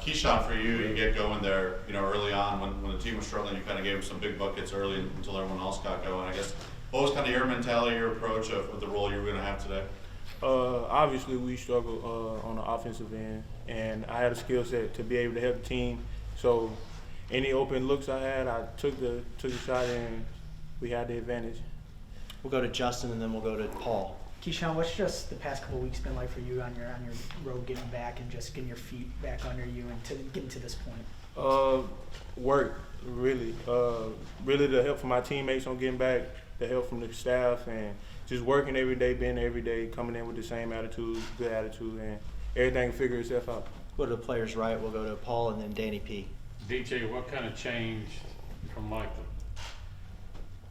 Keyshawn, for you, you get going there, early on when the team was struggling. You kind of gave them some big buckets early until everyone else got going. I guess what was kind of your mentality, your approach of the role you were going to have today? Obviously, we struggled on the offensive end, and I had a skill set to be able to help the team. So, any open looks I had, I took the shot, and we had the advantage. We'll go to Justin, and then we'll go to Paul. Keyshawn, what's just the past couple of weeks been like for you on your road getting back and just getting your feet back under you and getting to this point? Work, really. Really the help from my teammates on getting back, the help from the staff, and just working every day, being every day, coming in with the same attitude, good attitude, and everything will figure itself out. We'll go to the players right. We'll go to Paul and then Danny P. DJ, what kind of changed from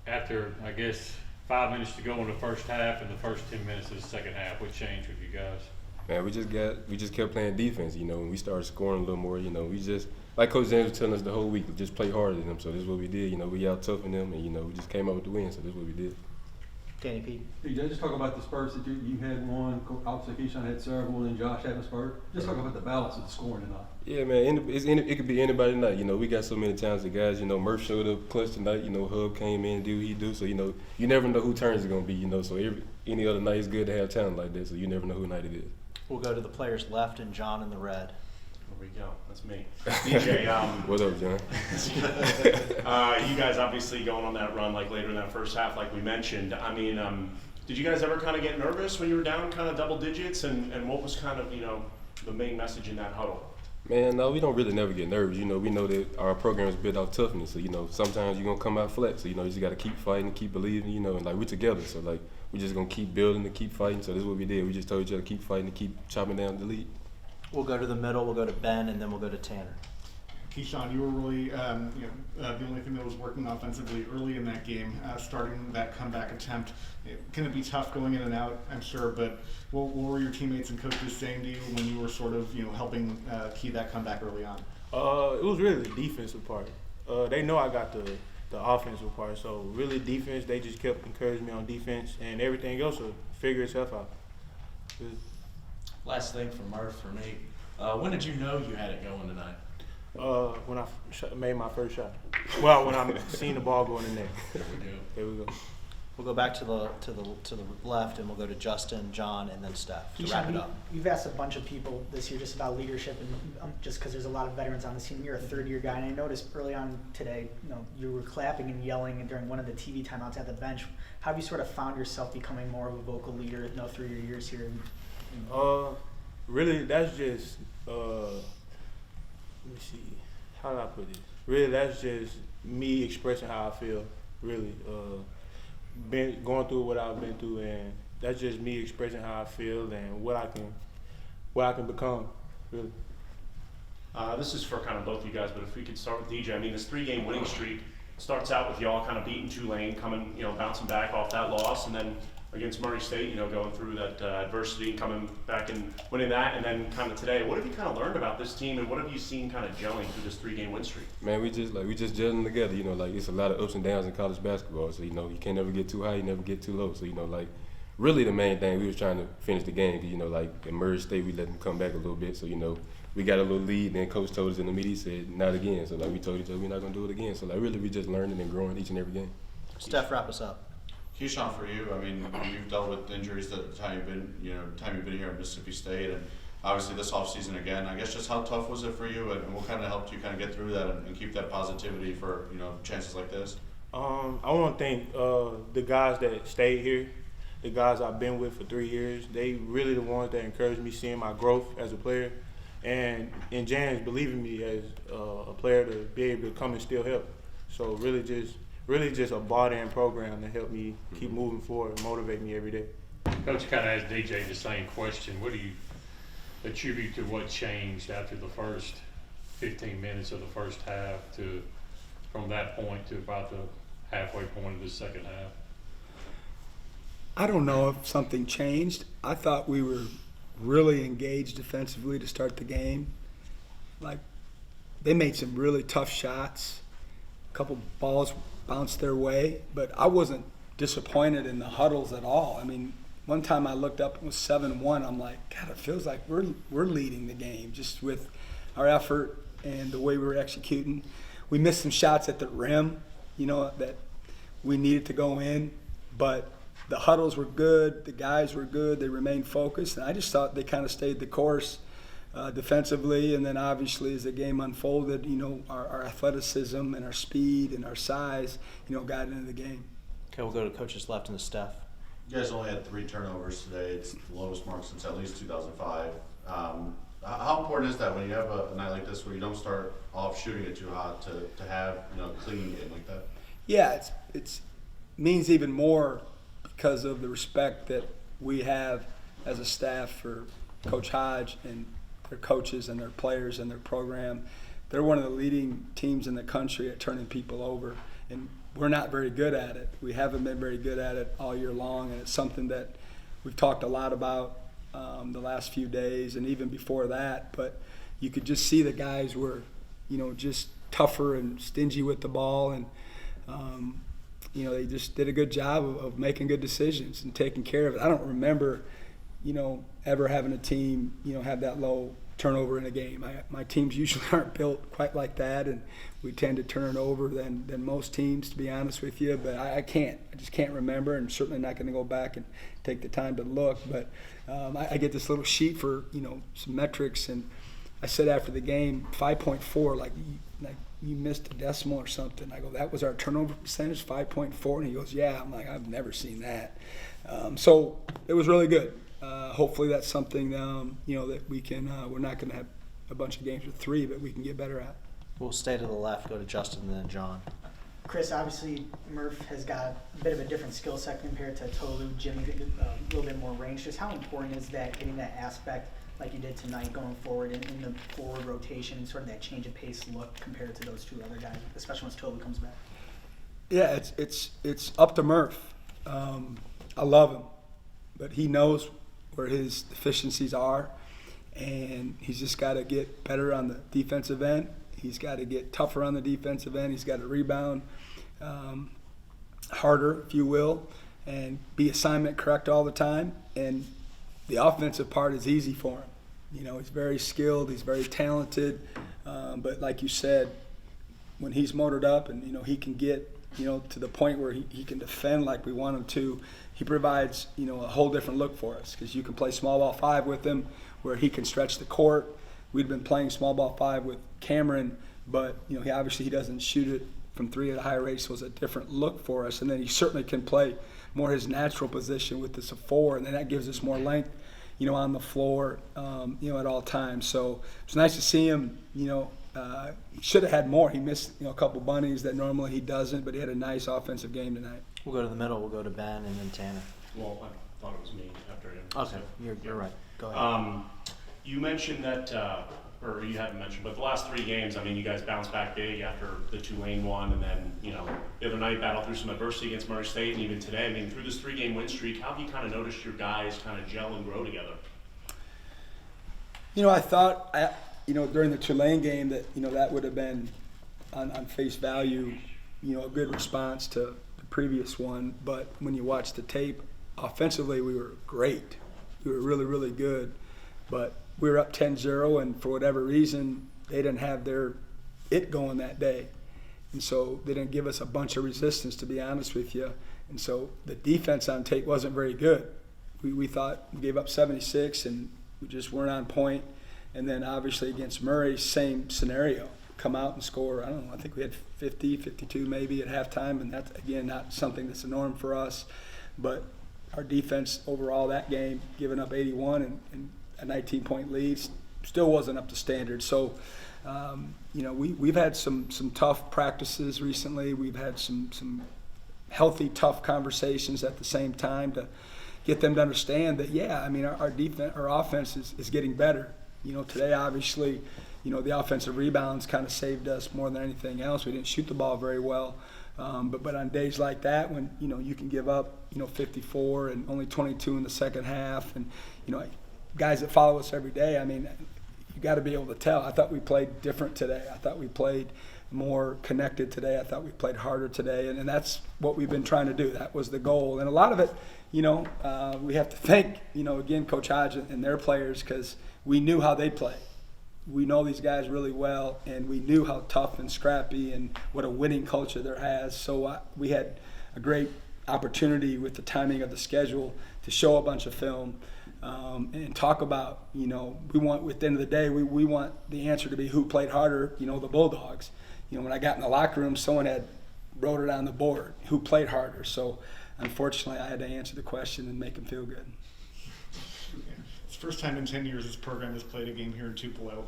after, I guess, 5 minutes to go in the first half and the first 10 minutes of the second half? What changed with you guys? Man, we just kept playing defense. When we started scoring a little more, we just, like Coach James was telling us the whole week, just play harder than them. So this is what we did. We out toughened them, and we just came out with the win. So this is what we did. Danny P. DJ, just talk about the spurts that you had one. Obviously, Keyshawn had several, and Josh had a spurt. Just talk about the balance of the scoring tonight. Yeah, man, it could be anybody tonight. We got so many talented guys. Murph showed up clutch tonight. Hub came in, do what he do. So, you never know who turns is going to be, So any other night is good to have talent like that. So you never know who night it is. We'll go to the players left and John in the red. There we go. That's me. DJ, what up, John? you guys obviously going on that run later in that first half, like we mentioned. Did you guys ever kind of get nervous when you were down kind of double digits? And what was kind of, the main message in that huddle? Man, no, we don't really never get nervous. We know that our program is built off toughness. So, sometimes you're going to come out flat. So, you just got to keep fighting, keep believing, and we're together. So, we're just going to keep building and keep fighting. So, this is what we did. We just told each other to keep fighting and keep chopping down the lead. We'll go to the middle. We'll go to Ben, and then we'll go to Tanner. Keyshawn, you were really the only thing that was working offensively early in that game, starting that comeback attempt. It can be tough going in and out, I'm sure, but what were your teammates and coaches saying to you when you were sort of helping key that comeback early on? It was really the defensive part. They know I got the offensive part, so really defense, they just kept encouraging me on defense, and everything else will figure itself out. Last thing for Murph, for me, when did you know you had it going tonight? When I made my first shot. Well, when I seen the ball go in the net. There we go. We'll go back to the left, and we'll go to Justin, John, and then Steph to wrap it up. You've asked a bunch of people this year just about leadership, and just because there's a lot of veterans on the team. You're a third-year guy, and I noticed early on today, you were clapping and yelling during one of the TV timeouts at the bench. How have you sort of found yourself becoming more of a vocal leader through your years here? Really, that's just let me see, how do I put this? Really, that's just me expressing how I feel, really. Going through what I've been through, and that's just me expressing how I feel and what I can become, really. This is for kind of both of you guys, but if we could start with DJ. This 3-game winning streak starts out with y'all kind of beating Tulane, coming, bouncing back off that loss, and then against Murray State, going through that adversity and coming back and winning that, and then kind of today. What have you kind of learned about this team, and what have you seen kind of gelling through this 3-game win streak? Man, we just gelling together. It's a lot of ups and downs in college basketball. So you can't never get too high, you never get too low. So really the main thing, we was trying to finish the game. Because at Murray State, we let them come back a little bit. So we got a little lead, and then coach told us in the media, he said not again. So we told each other we're not gonna do it again. So really we just learning and growing each and every game. Steph, wrap us up. Keyshawn, for you, you've dealt with injuries the time you've been, here at Mississippi State, and obviously this offseason again. I guess just how tough was it for you, and what kind of helped you kind of get through that and keep that positivity for chances like this? I want to thank the guys that stayed here, the guys I've been with for 3 years. They really the ones that encouraged me, seeing my growth as a player, and James believing me as a player to be able to come and still help. So really just a bought-in program to help me keep moving forward and motivate me every day. Coach kind of asked DJ the same question. What do you attribute to what changed after the first 15 minutes of the first half from that point to about the halfway point of the second half? I don't know if something changed. I thought we were really engaged defensively to start the game. They made some really tough shots. A couple balls bounced their way, but I wasn't disappointed in the huddles at all. One time I looked up, it was 7-1. I'm like, God, it feels like we're leading the game just with our effort and the way we were executing. We missed some shots at the rim, that we needed to go in, but the huddles were good, the guys were good, they remained focused, and I just thought they kind of stayed the course defensively, and then obviously as the game unfolded, our athleticism and our speed and our size, got into the game. Okay, we'll go to coach's left and to Steph. You guys only had 3 turnovers today. It's the lowest mark since at least 2005. How important is that when you have a night like this where you don't start off shooting it too hot to have a clean game like that? Yeah, it's means even more because of the respect that we have as a staff for Coach Hodge and their coaches and their players and their program. They're one of the leading teams in the country at turning people over, and we're not very good at it. We haven't been very good at it all year long, and it's something that we've talked a lot about the last few days and even before that. But you could just see the guys were, just tougher and stingy with the ball, and they just did a good job of making good decisions and taking care of it. I don't remember, ever having a team, have that low turnover in a game. My teams usually aren't built quite like that, and we tend to turn over than most teams, to be honest with you. But I just can't remember, and certainly not going to go back and take the time to look. But I get this little sheet for some metrics, and I said after the game 5.4, like you missed a decimal or something. I go, that was our turnover percentage, 5.4, and he goes, yeah. I'm like, I've never seen that. So it was really good. Hopefully that's something that we can. We're not going to have a bunch of games with 3, but we can get better at. We'll stay to the left, go to Justin, and then John. Chris, obviously Murph has got a bit of a different skill set compared to Tolu, Jimmy, a little bit more range. Just how important is that, getting that aspect like you did tonight going forward in the forward rotation and sort of that change of pace look compared to those 2 other guys, especially once Tolu comes back? Yeah, it's up to Murph. I love him, but he knows where his deficiencies are, and he's just got to get better on the defensive end. He's got to get tougher on the defensive end. He's got to rebound harder, if you will, and be assignment correct all the time. And the offensive part is easy for him. He's very skilled. He's very talented. But like you said, when he's motored up and, he can get, to the point where he can defend like we want him to, he provides, a whole different look for us, because you can play small ball 5 with him where he can stretch the court. We'd been playing small ball 5 with Cameron, but, he obviously he doesn't shoot it from 3 at a high rate, so it's a different look for us. And then he certainly can play more his natural position with this 4, and then that gives us more length, on the floor, at all times. So it's nice to see him, he should have had more. He missed, a couple bunnies that normally he doesn't, but he had a nice offensive game tonight. We'll go to the middle. We'll go to Ben and then Tanner. Well, I thought it was me after him. Okay, you're right. Go ahead. You mentioned that, or you haven't mentioned, but the last 3 games, you guys bounced back big after the Tulane one, and then, the other night battled through some adversity against Murray State, and even today. Through this 3-game win streak, how have you kind of noticed your guys kind of gel and grow together? I thought, during the Tulane game that, that would have been on face value, a good response to the previous one. But when you watch the tape, offensively we were great. We were really, really good. But we were up 10-0, and for whatever reason, they didn't have it going that day. And so they didn't give us a bunch of resistance, to be honest with you. And so the defense on tape wasn't very good. We thought we gave up 76, and we just weren't on point. And then obviously against Murray, same scenario. Come out and score, I don't know, I think we had 50, 52 maybe at halftime, and that's, again, not something that's a norm for us. But our defense overall that game, giving up 81 and a 19-point lead, still wasn't up to standard. So, we've had some tough practices recently. We've had some healthy, tough conversations at the same time to get them to understand that, our defense, our offense is getting better. Today, obviously, the offensive rebounds kind of saved us more than anything else. We didn't shoot the ball very well. But on days like that, when, you can give up, 54 and only 22 in the second half, and, guys that follow us every day, you got to be able to tell. I thought we played different today. I thought we played more connected today. I thought we played harder today, and that's what we've been trying to do. That was the goal. And a lot of it, we have to thank, again, Coach Hodge and their players, because we knew how they play. we know these guys really well, and we knew how tough and scrappy and what a winning culture there has. So we had a great opportunity with the timing of the schedule to show a bunch of film and talk about, we want, at the end of the day, we want the answer to be who played harder, the Bulldogs. When I got in the locker room, someone had wrote it on the board, who played harder. So unfortunately, I had to answer the question and make them feel good. It's the first time in 10 years this program has played a game here in Tupelo.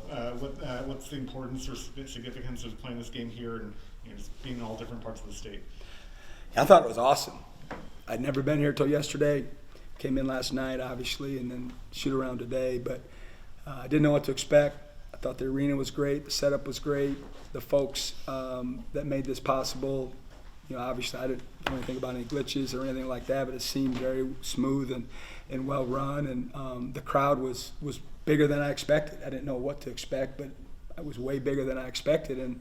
What's the importance or significance of playing this game here and just being in all different parts of the state? I thought it was awesome. I'd never been here till yesterday. Came in last night, obviously, and then shoot around today. But I didn't know what to expect. I thought the arena was great. The setup was great. The folks that made this possible, obviously I didn't know anything about any glitches or anything like that, but it seemed very smooth and well run. And the crowd was bigger than I expected. I didn't know what to expect, but it was way bigger than I expected. And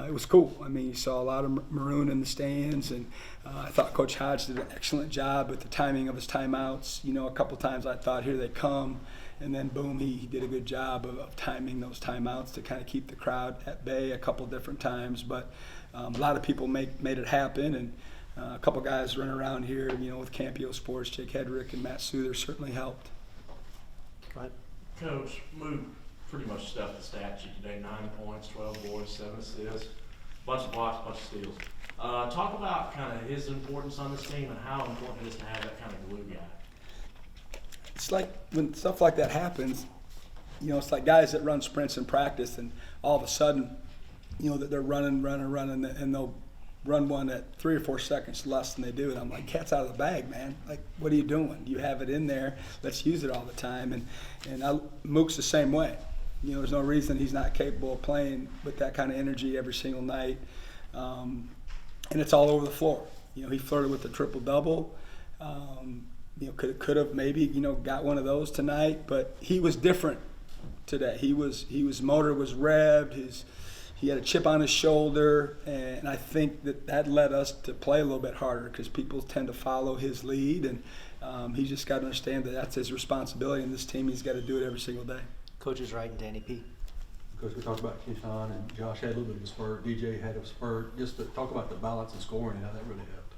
it was cool. I mean, you saw a lot of maroon in the stands, and I thought Coach Hodge did an excellent job with the timing of his timeouts. A couple times I thought, here they come, and then boom, he did a good job of timing those timeouts to kind of keep the crowd at bay a couple different times. But a lot of people made it happen, and a couple guys running around here, with Campio Sports, Jake Hedrick and Matt Souther certainly helped. Go ahead. Coach, Moot pretty much stuffed the stat sheet today. 9 points, 12 boards, 7 assists, bunch of blocks, bunch of steals. Talk about kind of his importance on this team and how important it is to have that kind of glue guy. It's like when stuff like that happens, it's like guys that run sprints in practice, and all of a sudden, that they're running, and they'll run one at 3 or 4 seconds less than they do. And I'm like, cat's out of the bag, man. Like, what are you doing? You have it in there. Let's use it all the time. And Mook's the same way. There's no reason he's not capable of playing with that kind of energy every single night. And it's all over the floor. He flirted with the triple-double. Could have maybe, got one of those tonight, but he was different today. His motor was revved, he had a chip on his shoulder, and I think that led us to play a little bit harder because people tend to follow his lead, and he's just got to understand that that's his responsibility in this team. He's got to do it every single day. Coach is right, and Danny P. Coach, we talked about Keyshawn and Josh had a little bit of a spurt. DJ had a spurt. Just to talk about the balance and scoring and how that really helped.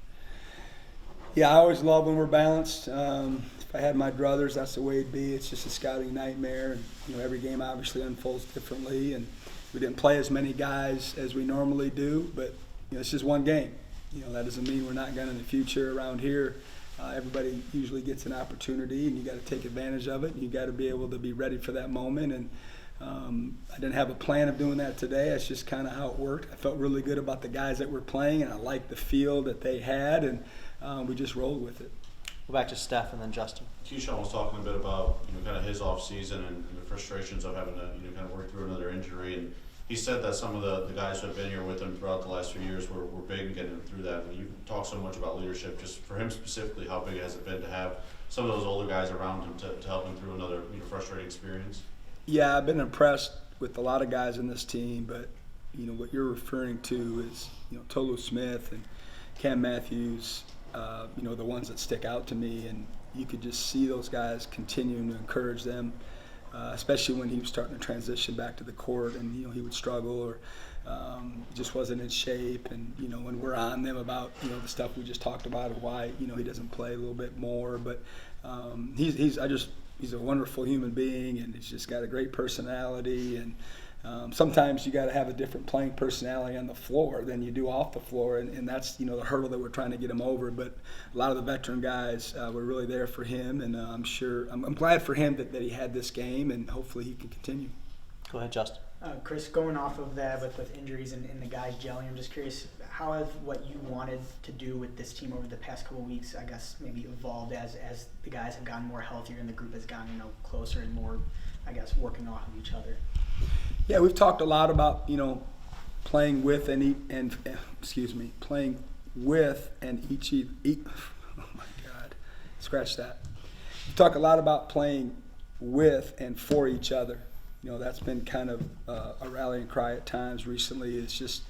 Yeah, I always love when we're balanced. If I had my druthers, that's the way it'd be. It's just a scouting nightmare, and every game obviously unfolds differently. And we didn't play as many guys as we normally do, but it's just one game. That doesn't mean we're not going to in the future around here. Everybody usually gets an opportunity, and you got to take advantage of it. And you got to be able to be ready for that moment. And I didn't have a plan of doing that today. That's just kind of how it worked. I felt really good about the guys that were playing, and I liked the feel that they had, and we just rolled with it. Go back to Steph and then Justin. Keyshawn was talking a bit about kind of his off season and the frustrations of having to kind of work through another injury, and he said that some of the guys who have been here with him throughout the last few years were big in getting him through that. And you talk so much about leadership, just for him specifically, how big has it been to have some of those older guys around him to help him through another frustrating experience? Yeah, I've been impressed with a lot of guys in this team, but what you're referring to is Tolu Smith and Cam Matthews, the ones that stick out to me, and you could just see those guys continuing to encourage them, especially when he was starting to transition back to the court, and he would struggle or just wasn't in shape, and when we're on them about the stuff we just talked about of why he doesn't play a little bit more, but he's a wonderful human being, and he's just got a great personality, and sometimes you got to have a different playing personality on the floor than you do off the floor, and that's the hurdle that we're trying to get him over. But a lot of the veteran guys were really there for him, and I'm glad for him that he had this game, and hopefully he can continue. Go ahead, Justin. Chris, going off of that with injuries and the guys gelling, I'm just curious, how have what you wanted to do with this team over the past couple of weeks, I guess, maybe evolved as the guys have gotten more healthier and the group has gotten closer and more, I guess, working off of each other? Yeah, we've talked a lot about playing with playing with and each. Oh my God, scratch that. We talk a lot about playing with and for each other. That's been kind of a rallying cry at times recently. It's just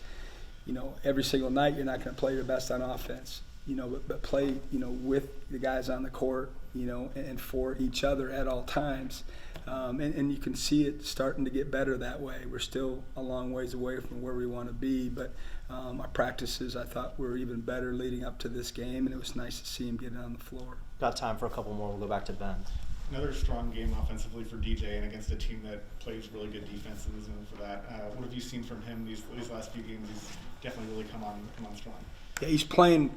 every single night you're not going to play your best on offense. But play with the guys on the court. And for each other at all times. And you can see it starting to get better that way. We're still a long ways away from where we want to be, but our practices, I thought, were even better leading up to this game, and it was nice to see him get on the floor. Got time for a couple more. We'll go back to Ben. Another strong game offensively for DJ, and against a team that plays really good defense and is known for that. What have you seen from him these last few games? He's definitely really come on strong. Yeah, he's playing,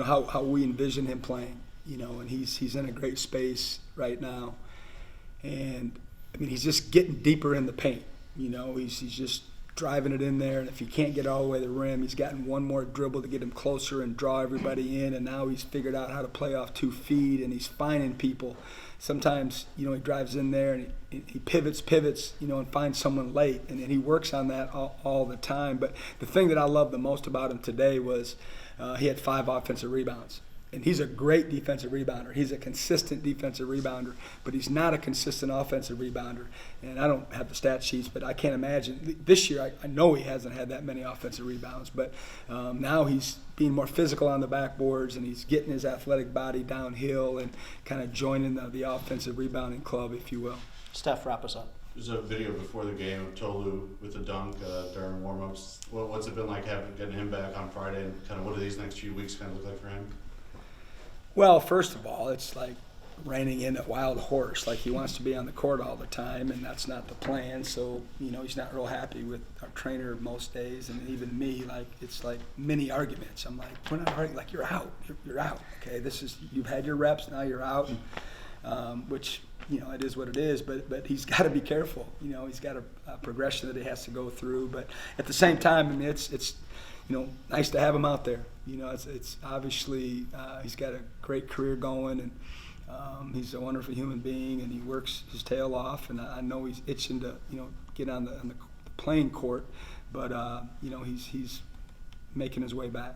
how we envision him playing, and he's in a great space right now. And, he's just getting deeper in the paint, he's just driving it in there, and if he can't get all the way to the rim, he's gotten one more dribble to get him closer and draw everybody in, and now he's figured out how to play off 2 feet, and he's finding people. Sometimes, he drives in there and he pivots, and finds someone late, and he works on that all the time. But the thing that I love the most about him today was he had 5 offensive rebounds. And he's a great defensive rebounder. He's a consistent defensive rebounder, but he's not a consistent offensive rebounder. And I don't have the stat sheets, but I can't imagine. This year, I know he hasn't had that many offensive rebounds, but now he's being more physical on the backboards, and he's getting his athletic body downhill and kind of joining the offensive rebounding club, if you will. Steph, wrap us up. There's a video before the game of Tolu with a dunk during warm-ups. What's it been like getting him back on Friday, and kind of what do these next few weeks kind of look like for him? Well, first of all, it's like reining in a wild horse. Like, he wants to be on the court all the time, and that's not the plan. So, he's not real happy with our trainer most days, and even me. Like, it's like mini arguments. I'm like, we're not arguing. Like, you're out. You're out. Okay, you've had your reps. Now you're out, and, which it is what it is. But he's got to be careful. He's got a progression that he has to go through. But at the same time, it's nice to have him out there. It's obviously he's got a great career going, and he's a wonderful human being, and he works his tail off. And I know he's itching to get on the playing court, but he's making his way back.